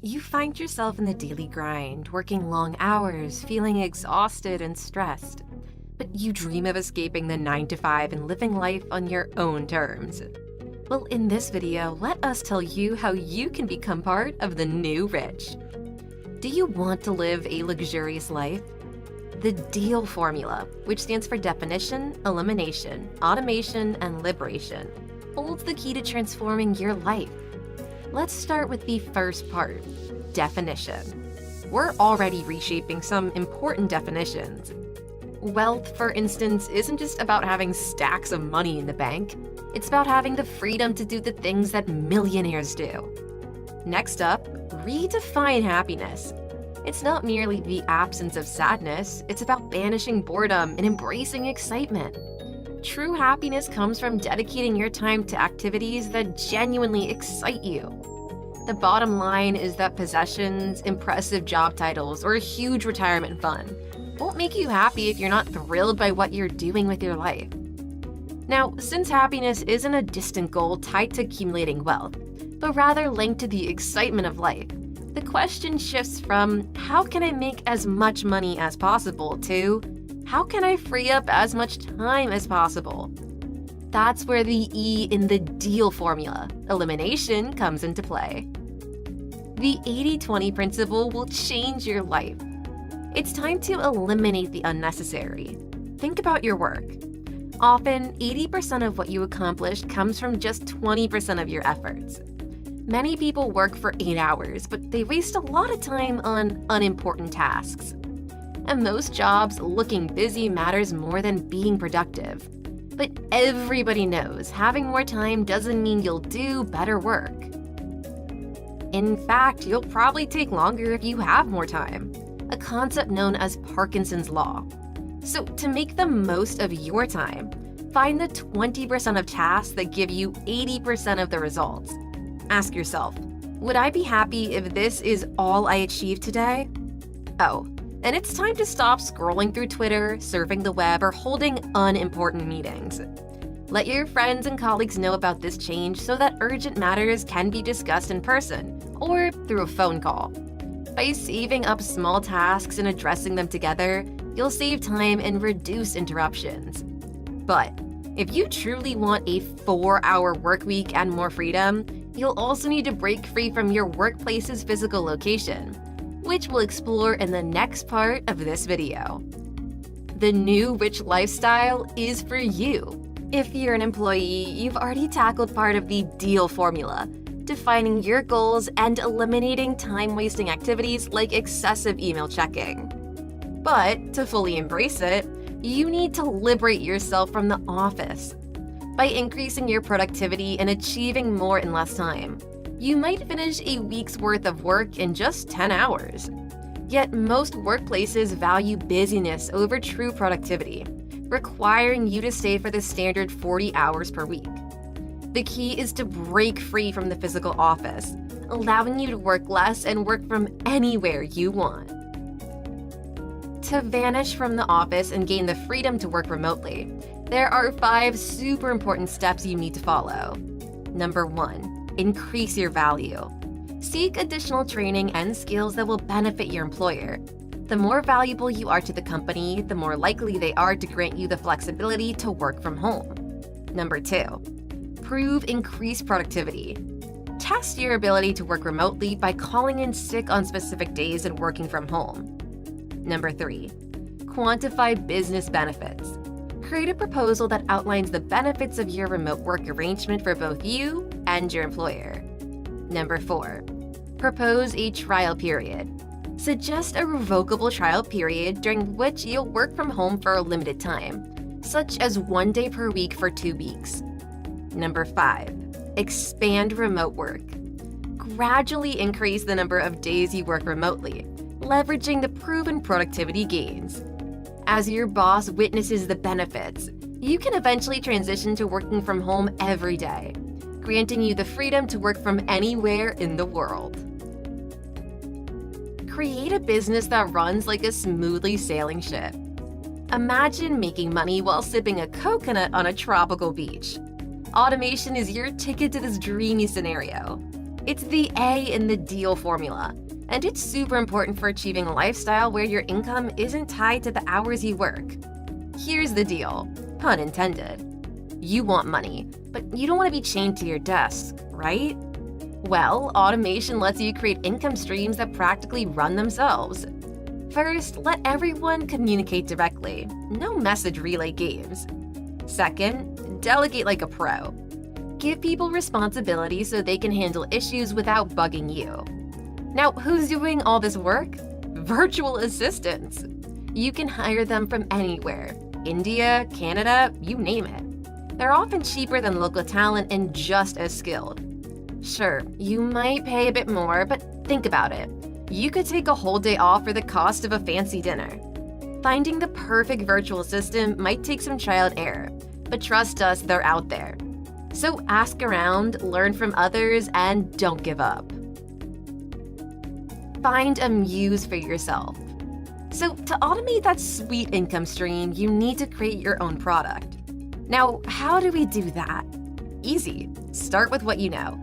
You find yourself in the daily grind, working long hours, feeling exhausted and stressed. But you dream of escaping the 9 to 5 and living life on your own terms. Well, in this video, let us tell you how you can become part of the new rich. Do you want to live a luxurious life? The DEAL formula, which stands for definition, elimination, automation, and liberation, holds the key to transforming your life. Let's start with the first part, definition. We're already reshaping some important definitions. Wealth, for instance, isn't just about having stacks of money in the bank. It's about having the freedom to do the things that millionaires do. Next up, redefine happiness. It's not merely the absence of sadness, it's about banishing boredom and embracing excitement. True happiness comes from dedicating your time to activities that genuinely excite you. The bottom line is that possessions, impressive job titles, or a huge retirement fund won't make you happy if you're not thrilled by what you're doing with your life. Now, since happiness isn't a distant goal tied to accumulating wealth, but rather linked to the excitement of life, the question shifts from how can I make as much money as possible to how can I free up as much time as possible? That's where the E in the DEAL formula, elimination, comes into play. The 80-20 principle will change your life. It's time to eliminate the unnecessary. Think about your work. Often, 80% of what you accomplish comes from just 20% of your efforts. Many people work for 8 hours, but they waste a lot of time on unimportant tasks. And most jobs, looking busy matters more than being productive. But everybody knows having more time doesn't mean you'll do better work. In fact, you'll probably take longer if you have more time, a concept known as Parkinson's Law. So to make the most of your time, find the 20% of tasks that give you 80% of the results. Ask yourself, would I be happy if this is all I achieved today? Oh, and it's time to stop scrolling through Twitter, surfing the web, or holding unimportant meetings. Let your friends and colleagues know about this change so that urgent matters can be discussed in person or through a phone call. By saving up small tasks and addressing them together, you'll save time and reduce interruptions. But if you truly want a 4-hour work week and more freedom, you'll also need to break free from your workplace's physical location, which we'll explore in the next part of this video. The new rich lifestyle is for you. If you're an employee, you've already tackled part of the DEAL formula, defining your goals and eliminating time-wasting activities like excessive email checking. But to fully embrace it, you need to liberate yourself from the office. By increasing your productivity and achieving more in less time, you might finish a week's worth of work in just 10 hours. Yet most workplaces value busyness over true productivity, requiring you to stay for the standard 40 hours per week. The key is to break free from the physical office, allowing you to work less and work from anywhere you want. To vanish from the office and gain the freedom to work remotely, there are 5 super important steps you need to follow. Number 1, increase your value. Seek additional training and skills that will benefit your employer. The more valuable you are to the company, the more likely they are to grant you the flexibility to work from home. Number 2, prove increased productivity. Test your ability to work remotely by calling in sick on specific days and working from home. Number 3, quantify business benefits. Create a proposal that outlines the benefits of your remote work arrangement for both you and your employer. Number 4, propose a trial period. Suggest a revocable trial period during which you'll work from home for a limited time, such as 1 day per week for 2 weeks. Number 5, expand remote work. Gradually increase the number of days you work remotely, leveraging the proven productivity gains. As your boss witnesses the benefits, you can eventually transition to working from home every day, granting you the freedom to work from anywhere in the world. Create a business that runs like a smoothly sailing ship. Imagine making money while sipping a coconut on a tropical beach. Automation is your ticket to this dreamy scenario. It's the A in the deal formula, and it's super important for achieving a lifestyle where your income isn't tied to the hours you work. Here's the deal, pun intended. You want money, but you don't want to be chained to your desk, right? Well, automation lets you create income streams that practically run themselves. First, let everyone communicate directly. No message relay games. Second, delegate like a pro. Give people responsibility so they can handle issues without bugging you. Now, who's doing all this work? Virtual assistants. You can hire them from anywhere. India, Canada, you name it. They're often cheaper than local talent and just as skilled. Sure, you might pay a bit more, but think about it. You could take a whole day off for the cost of a fancy dinner. Finding the perfect virtual assistant might take some trial and error, but trust us, they're out there. So ask around, learn from others, and don't give up. Find a muse for yourself. So to automate that sweet income stream, you need to create your own product. Now, how do we do that? Easy. Start with what you know.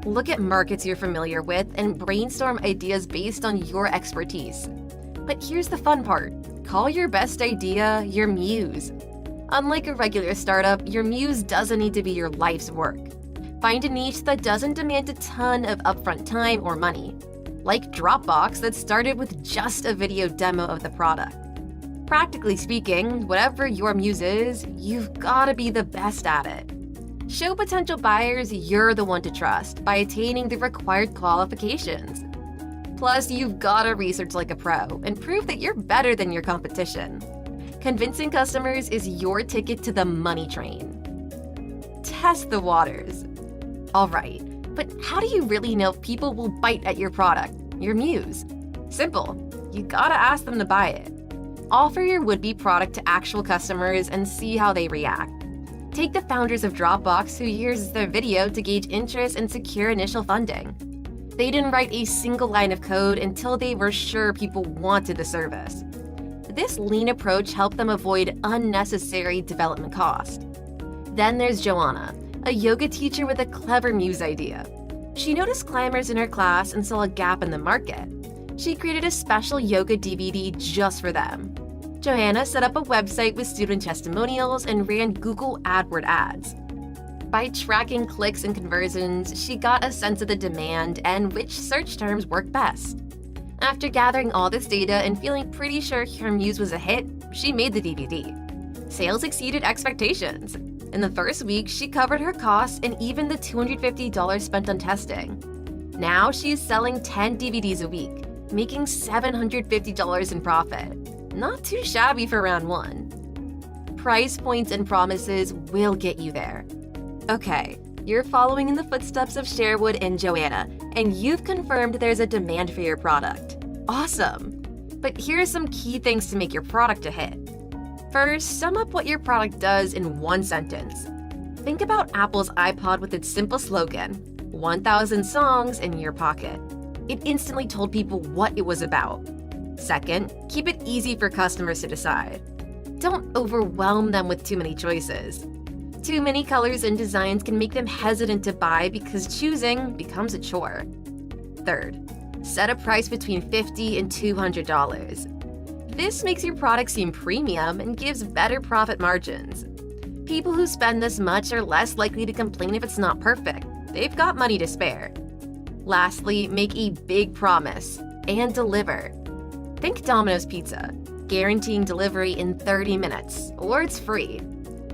Look at markets you're familiar with and brainstorm ideas based on your expertise. But here's the fun part. Call your best idea your muse. Unlike a regular startup, your muse doesn't need to be your life's work. Find a niche that doesn't demand a ton of upfront time or money, like Dropbox that started with just a video demo of the product. Practically speaking, whatever your muse is, you've gotta be the best at it. Show potential buyers you're the one to trust by attaining the required qualifications. Plus, you've gotta research like a pro and prove that you're better than your competition. Convincing customers is your ticket to the money train. Test the waters. All right, but how do you really know if people will bite at your product, your muse? Simple, you gotta ask them to buy it. Offer your would-be product to actual customers and see how they react. Take the founders of Dropbox who used their video to gauge interest and secure initial funding. They didn't write a single line of code until they were sure people wanted the service. This lean approach helped them avoid unnecessary development cost. Then there's Joanna, a yoga teacher with a clever muse idea. She noticed climbers in her class and saw a gap in the market. She created a special yoga DVD just for them. Joanna set up a website with student testimonials and ran Google AdWords ads. By tracking clicks and conversions, she got a sense of the demand and which search terms work best. After gathering all this data and feeling pretty sure her muse was a hit, she made the DVD. Sales exceeded expectations. In the first week, she covered her costs and even the $250 spent on testing. Now she's selling 10 DVDs a week, making $750 in profit. Not too shabby for round one. Price points and promises will get you there. Okay, you're following in the footsteps of Sherwood and Joanna, and you've confirmed there's a demand for your product. Awesome! But here are some key things to make your product a hit. First, sum up what your product does in one sentence. Think about Apple's iPod with its simple slogan, 1,000 songs in your pocket. It instantly told people what it was about. Second, keep it easy for customers to decide. Don't overwhelm them with too many choices. Too many colors and designs can make them hesitant to buy because choosing becomes a chore. Third, set a price between $50 and $200. This makes your product seem premium and gives better profit margins. People who spend this much are less likely to complain if it's not perfect. They've got money to spare. Lastly, make a big promise and deliver. Think Domino's Pizza, guaranteeing delivery in 30 minutes, or it's free.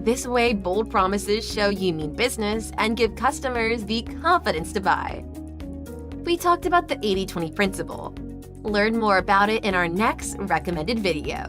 This way, bold promises show you mean business and give customers the confidence to buy. We talked about the 80-20 principle. Learn more about it in our next recommended video.